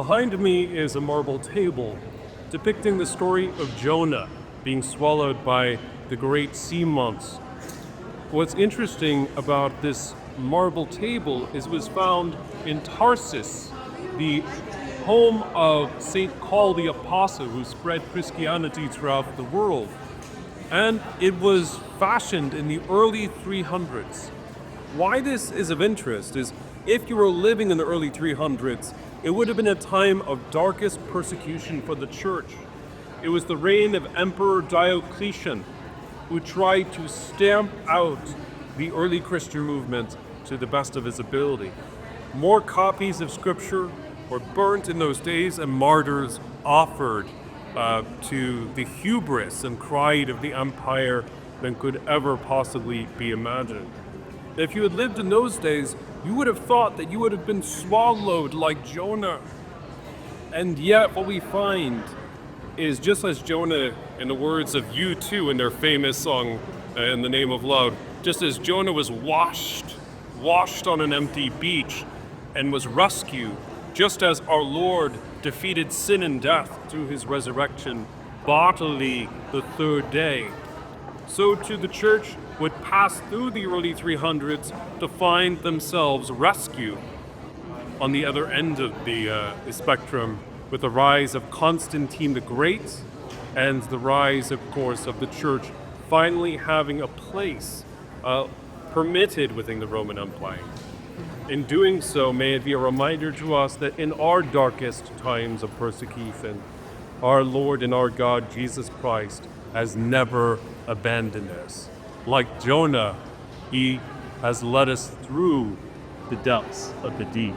Behind me is a marble table depicting the story of Jonah being swallowed by the great sea monster. What's interesting about this marble table is it was found in Tarsus, the home of St. Paul the Apostle, who spread Christianity throughout the world. And it was fashioned in the early 300s. Why this is of interest is if you were living in the early 300s, it would have been a time of darkest persecution for the church. It was the reign of Emperor Diocletian, who tried to stamp out the early Christian movement to the best of his ability. More copies of Scripture were burnt in those days, and martyrs offered to the hubris and pride of the empire than could ever possibly be imagined. If you had lived in those days, you would have thought that you would have been swallowed like Jonah. And yet what we find is just as Jonah, in the words of U2 in their famous song, In the Name of Love, just as Jonah was washed on an empty beach and was rescued, just as our Lord defeated sin and death through his resurrection bodily the third day, so too the church would pass through the early 300s to find themselves rescued on the other end of the spectrum, with the rise of Constantine the Great and the rise, of course, of the church finally having a place permitted within the Roman Empire. In doing so, may it be a reminder to us that in our darkest times of persecution, our Lord and our God, Jesus Christ, has never abandoned us. Like Jonah, he has led us through the depths of the deep.